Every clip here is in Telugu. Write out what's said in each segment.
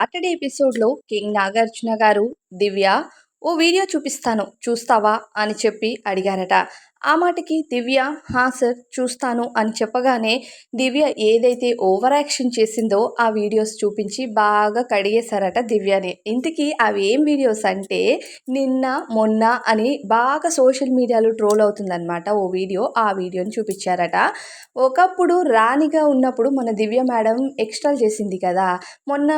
అతడి ఎపిసోడ్‌లో కింగ్ నాగార్జున గారు, దివ్య "ఓ వీడియో చూపిస్తాను చూస్తావా?" అని చెప్పి అడిగారట. ఆ మాటకి దివ్య "హా! సార్ చూస్తాను" అని చెప్పగానే దివ్య ఏదైతే ఓవర్ యాక్షన్ చేసిందో ఆ వీడియోస్ చూపించి బాగా కడిగేశారట దివ్యని. ఇంతకీ అవి ఏం వీడియోస్ అంటే నిన్న, మొన్న అని బాగా సోషల్ మీడియాలో ట్రోల్ అవుతుందనమాట ఓ వీడియో. ఆ వీడియోని చూపిచ్చారట. ఒకప్పుడు రాణిగా ఉన్నప్పుడు మన దివ్య మేడం ఎక్స్ట్రాలు చేసింది కదా! మొన్న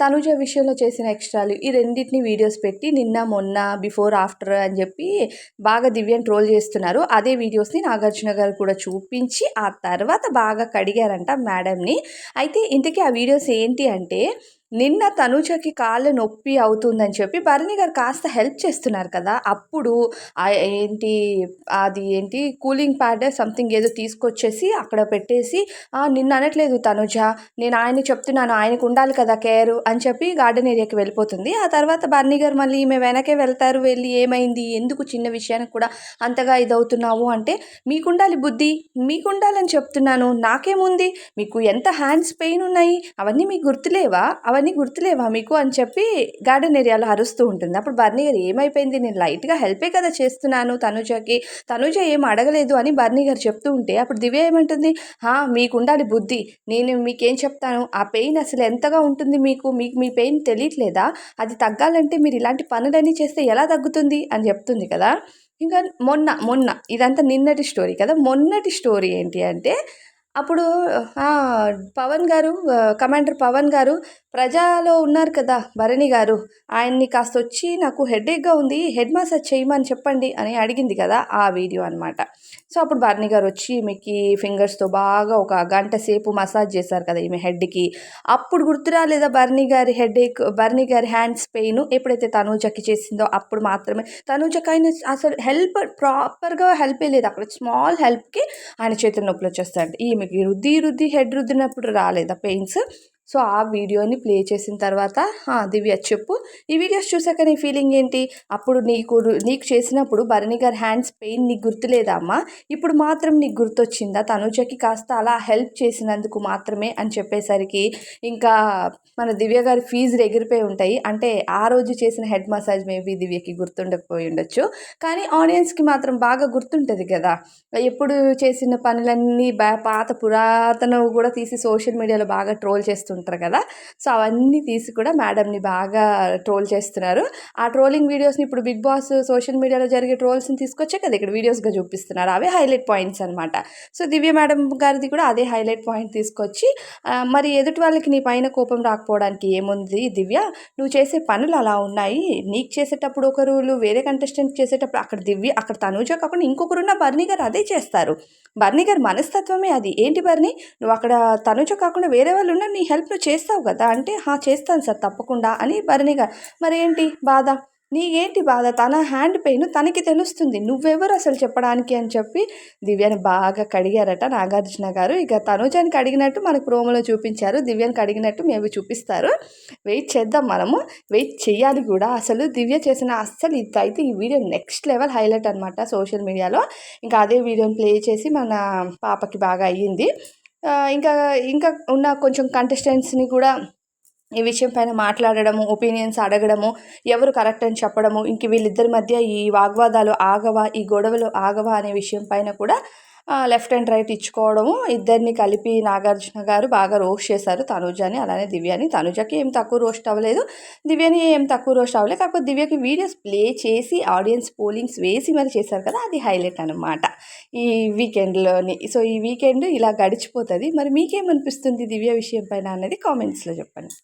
తనూజ విషయంలో చేసిన ఎక్స్ట్రాలు ఈ రెండిటిని వీడియోస్ పెట్టి నిన్న, మొన్న, బిఫోర్, ఆఫ్టర్ అని చెప్పి బాగా దివ్యని ట్రోల్ చేస్తున్నారు. అదే వీడియోస్‌ని నాగార్జున గారు కూడా చూపించి ఆ తర్వాత బాగా కడిగారంట మేడంని. అయితే ఇంతకీ ఆ వీడియోస్ ఏంటి అంటే నిన్న తనూజకి కాళ్ళు నొప్పి అవుతుందని చెప్పి భరణి గారు కాస్త హెల్ప్ చేస్తున్నారు కదా! అప్పుడు ఏంటి అది ఏంటి కూలింగ్ ప్యాడ్ సంథింగ్ ఏదో తీసుకొచ్చేసి అక్కడ పెట్టేసి నిన్ను అనట్లేదు తనూజ, నేను ఆయనకి చెప్తున్నాను, ఆయనకు ఉండాలి కదా కేరు అని చెప్పి గార్డెన్ ఏరియాకి వెళ్ళిపోతుంది. ఆ తర్వాత బన్నీ గారు మళ్ళీ ఈమె వెనకే వెళ్తారు. వెళ్ళి ఏమైంది? ఎందుకు చిన్న విషయానికి కూడా అంతగా ఇదవుతున్నావు అంటే, మీకుండాలి బుద్ధి, మీకుండాలని చెప్తున్నాను. నాకేముంది? మీకు ఎంత హ్యాండ్స్ పెయిన్ ఉన్నాయి? అవన్నీ మీకు గుర్తులేవా? అవన్నీ గుర్తులేవా మీకు? అని చెప్పి గార్డెన్ ఏరియాలో అరుస్తూ ఉంటుంది. అప్పుడు బన్నీ గారు ఏమైపోయింది? నేను లైట్‌గా హెల్పే కదా చేస్తున్నాను తనూజకి. తనూజ ఏం అడగలేదు అని బన్నీ గారు చెప్తూ ఉంటే, అప్పుడు దివ్య ఏమంటుంది? మీకుండాలి బుద్ధి. నేను మీకేం చెప్తాను, ఆ పెయిన్ అసలు ఎంతగా ఉంటుంది మీకు? మీకు మీ పెయిన్ తెలియట్లేదా? అది తగ్గాలంటే మీరు ఇలాంటి పనులన్నీ చేస్తే ఎలా తగ్గుతుంది? అని చెప్తుంది కదా! ఇంకా మొన్న మొన్న ఇదంతా నిన్నటి స్టోరీ కదా! మొన్నటి స్టోరీ ఏంటి అంటే, అప్పుడు ఆ! పవన్ గారు కమాండర్ పవన్ గారు ప్రజాలో ఉన్నారు కదా! భరణి గారు. ఆయన్ని కాస్తొచ్చి నాకు హెడేక్‌గా ఉంది. హెడ్ మసాజ్ చేయమని చెప్పండి అని అడిగింది కదా! ఆ వీడియో అనమాట. సో, అప్పుడు భరణి గారొచ్చి ఈమెకి ఫింగర్స్‌తో బాగా ఒక గంట సేపు మసాజ్ చేశారు కదా! ఈమె హెడ్‌కి. అప్పుడు గుర్తు రాలేదా భరణి గారి హెడేక్, భరణి గారి హ్యాండ్స్ పెయిను ఎప్పుడైతే తనూజకి చేసిందో అప్పుడు మాత్రమే. తనూజకైనా అసలు హెల్ప్ ప్రాపర్‌గా హెల్పే లేదు. అక్కడ స్మాల్ హెల్ప్‌కి ఆయన చేతులు నొప్పులొచ్చేస్తాయంట. ఈమెకి రుద్ది, రుద్ది హెడ్ రుద్దినప్పుడు రాలేదా పెయిన్స్? సో, ఆ వీడియోని ప్లే చేసిన తర్వాత దివ్య చెప్పు. ఈ వీడియోస్ చూసాక నీ ఫీలింగ్ ఏంటి? అప్పుడు నీకు చేసినప్పుడు భరణి గారి హ్యాండ్స్ పెయిన్ నీకు గుర్తులేదా అమ్మా? ఇప్పుడు మాత్రం నీకు గుర్తొచ్చిందా? తనూజకి కాస్త అలా హెల్ప్ చేసినందుకు మాత్రమే అని చెప్పేసరికి ఇంకా మన దివ్య గారి ఫీజులు ఎగిరిపోయి ఉంటాయి. అంటే ఆ రోజు చేసిన హెడ్ మసాజ్ మేబీ దివ్యకి గుర్తుండకపోయి ఉండొచ్చు. కానీ ఆడియన్స్‌కి మాత్రం బాగా గుర్తుంటది కదా! ఎప్పుడు చేసిన పనులన్నీ పాత పురాతనవి కూడా తీసి సోషల్ మీడియాలో బాగా ట్రోల్ చేస్తుంటారు కదా! సో, అవన్నీ తీసి కూడా మేడంని బాగా ట్రోల్ చేస్తున్నారు. ఆ ట్రోలింగ్ వీడియోస్‌ని ఇప్పుడు 'బిగ్ బాస్' సోషల్ మీడియాలో జరిగే ట్రోల్స్‌ని తీసుకొచ్చే కదా ఇక్కడ వీడియోస్‌గా చూపిస్తున్నారు. అవే హైలైట్ పాయింట్స్ అనమాట. సో, దివ్య మేడం గారిది కూడా అదే హైలైట్ పాయింట్ తీసుకొచ్చి మరి ఎదుటి వాళ్ళకి నీ పైన కోపం రాకపోవడానికి ఏముంది దివ్య? నువ్వు చేసే పనులు అలా ఉన్నాయి. నీకు చేసేటప్పుడు ఒక రూలు, వేరే కంటెస్టెంట్‌కి చేసేటప్పుడు అక్కడ తనూజ కాకుండా ఇంకొకరున్న బర్నీ గారు అదే చేస్తారు. బర్నీ గారి మనస్తత్వమే అది. ఏంటి బర్నీ, నువ్వు అక్కడ తనూజ కాకుండా వేరే వాళ్ళున్నా నీ హెల్ప్ నువ్వు చేస్తావు కదా! అంటే చేస్తాను సార్ తప్పకుండా అని బర్నీ గారు. మరేంటి బాధ? నీకేంటి బాధ? తన హ్యాండ్ పెయిన్ తనకి తెలుస్తుంది. నువ్వెవరు అసలు చెప్పడానికి అని చెప్పి దివ్యని బాగా కడిగారట నాగార్జున గారు. ఇక తనూజని కడిగినట్టు మనకు ప్రోమోలో చూపించారు. దివ్యని కడిగినట్టు మేబీ చూపిస్తారు. వెయిట్ చేద్దాం మనము. వెయిట్ చెయ్యాలి గూడా. అసలు దివ్య చేసిన అస్సలు ఇదైతే ఈ వీడియో నెక్స్ట్ లెవెల్ హైలైట్ అనమాట సోషల్ మీడియాలో. ఇంకా అదే వీడియోని ప్లే చేసి మన పాపకి బాగా అయ్యింది. ఇంకా ఇంకా ఉన్న కొంచెం కంటెస్టెంట్స్‌ని కూడా ఈ విషయం పైన మాట్లాడడము, ఒపీనియన్స్ అడగడము, ఎవరు కరెక్ట్ అని చెప్పడము, ఇంక వీళ్ళిద్దరి మధ్య ఈ వాగ్వాదాలు ఆగవా, ఈ గొడవలు ఆగవా అనే విషయం పైన కూడా లెఫ్ట్ అండ్ రైట్ ఇచ్చుకోవడము, ఇద్దరిని కలిపి నాగార్జున గారు బాగా రోస్ట్ చేశారు తనూజని, అలానే దివ్యని. తనూజకి ఏం తక్కువ రోస్ట్ అవ్వలేదు. దివ్యని ఏం తక్కువ రోస్ట్ అవ్వలేదు. కాకపోతే దివ్యకి వీడియోస్ ప్లే చేసి ఆడియన్స్ పోలింగ్స్ వేసి మరి చేశారు కదా! అది హైలైట్ అనమాట ఈ వీకెండ్‌లోని. సో, ఈ వీకెండ్ ఇలా గడిచిపోతది. మరి మీకేమనిపిస్తుంది దివ్య విషయం పైన అనేది కామెంట్స్‌లో చెప్పండి.